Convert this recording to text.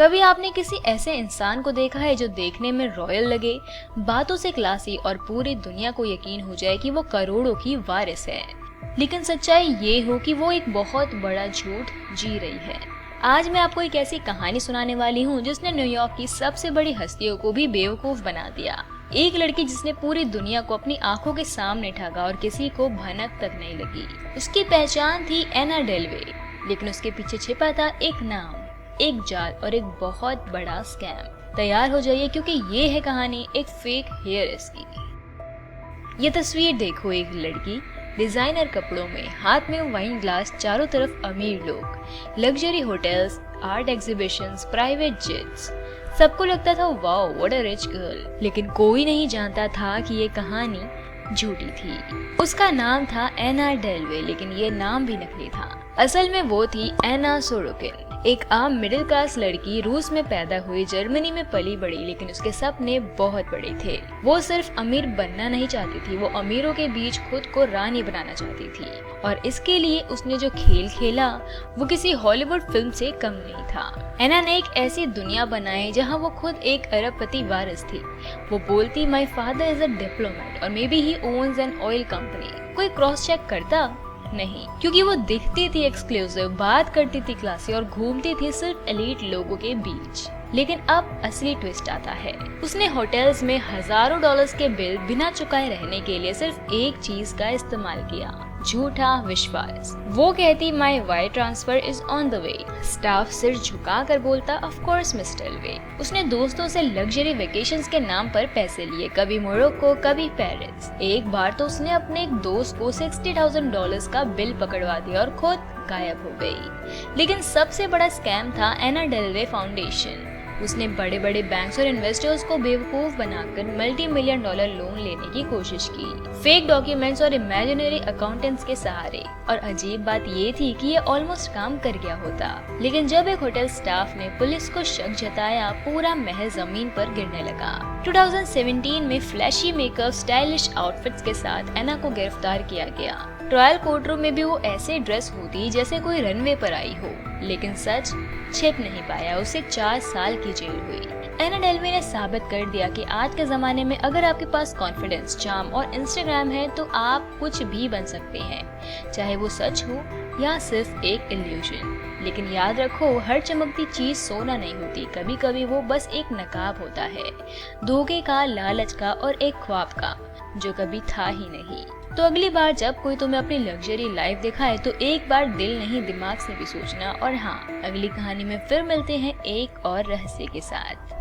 कभी आपने किसी ऐसे इंसान को देखा है जो देखने में रॉयल लगे, बातों से क्लासी और पूरी दुनिया को यकीन हो जाए कि वो करोड़ों की वारिस है, लेकिन सच्चाई ये हो कि वो एक बहुत बड़ा झूठ जी रही है। आज मैं आपको एक ऐसी कहानी सुनाने वाली हूँ जिसने न्यूयॉर्क की सबसे बड़ी हस्तियों को भी बेवकूफ बना दिया। एक लड़की जिसने पूरी दुनिया को अपनी आंखों के सामने ठगा और किसी को भनक तक नहीं लगी। उसकी पहचान थी एना डेलवे, लेकिन उसके पीछे छिपा था एक नाम, एक जाल और एक बहुत बड़ा स्कैम। तैयार हो जाइए क्योंकि ये है कहानी एक फेक हेयर्स की। ये तस्वीर देखो, एक लड़की डिजाइनर कपड़ों में, हाथ में वाइन ग्लास, चारों तरफ अमीर लोग, luxury hotels, art exhibitions, private jets. सबको लगता था wow what a rich girl, लेकिन कोई नहीं जानता था कि ये कहानी झूठी थी। उसका नाम था एना डेलवे, लेकिन ये नाम भी नकली था। असल में वो थी एना सोरोकिन, एक आम मिडिल क्लास लड़की, रूस में पैदा हुई, जर्मनी में पली बड़ी, लेकिन उसके सपने बहुत बड़े थे। वो सिर्फ अमीर बनना नहीं चाहती थी, वो अमीरों के बीच खुद को रानी बनाना चाहती थी, और इसके लिए उसने जो खेल खेला वो किसी हॉलीवुड फिल्म से कम नहीं था। एना ने एक ऐसी दुनिया बनाई जहाँ वो खुद एक अरबपति वारिस थी। वो बोलती my father is a diplomat और may be he owns an oil company. कोई क्रॉस चेक करता नहीं, क्योंकि वो दिखती थी एक्सक्लूसिव, बात करती थी क्लासी और घूमती थी सिर्फ एलीट लोगों के बीच। लेकिन अब असली ट्विस्ट आता है। उसने होटल्स में हजारों डॉलर्स के बिल बिना चुकाए रहने के लिए सिर्फ एक चीज का इस्तेमाल किया, झूठा विश्वास। वो कहती my wire transfer is on the way. Staff सिर झुका कर बोलता ऑफ कोर्स मिस्टर वे। उसने दोस्तों से लग्जरी वेकेशंस के नाम पर पैसे लिए, कभी मोरक्को कभी पेरिस। एक बार तो उसने अपने एक दोस्त को $60,000 का बिल पकड़वा दिया और खुद गायब हो गई। लेकिन सबसे बड़ा स्कैम था एना डेलवे फाउंडेशन। उसने बड़े बड़े बैंक्स और इन्वेस्टर्स को बेवकूफ बनाकर $multi-million लोन लेने की कोशिश की, फेक डॉक्यूमेंट्स और इमेजिनरी अकाउंटेंट्स के सहारे। और अजीब बात ये थी कि ये ऑलमोस्ट काम कर गया होता, लेकिन जब एक होटल स्टाफ ने पुलिस को शक जताया, पूरा महल जमीन पर गिरने लगा। 2017 में फ्लैशी मेकअप, स्टाइलिश आउटफिट्स के साथ एना को गिरफ्तार किया गया। ट्रायल कोर्ट रूम में भी वो ऐसे ड्रेस होती जैसे कोई रनवे पर आई हो, लेकिन सच छिप नहीं पाया। उसे 4 साल की जेल हुई। एना डेलवे ने साबित कर दिया कि आज के जमाने में अगर आपके पास कॉन्फिडेंस, चार्म और इंस्टाग्राम है तो आप कुछ भी बन सकते हैं, चाहे वो सच हो या सिर्फ एक इल्यूजन। लेकिन याद रखो, हर चमकती चीज सोना नहीं होती, कभी कभी वो बस एक नकाब होता है, धोखे का, लालच का और एक ख्वाब का जो कभी था ही नहीं। तो अगली बार जब कोई तुम्हें अपनी लग्जरी लाइफ दिखाए तो एक बार दिल नहीं दिमाग से भी सोचना। और हाँ, अगली कहानी में फिर मिलते हैं एक और रहस्य के साथ।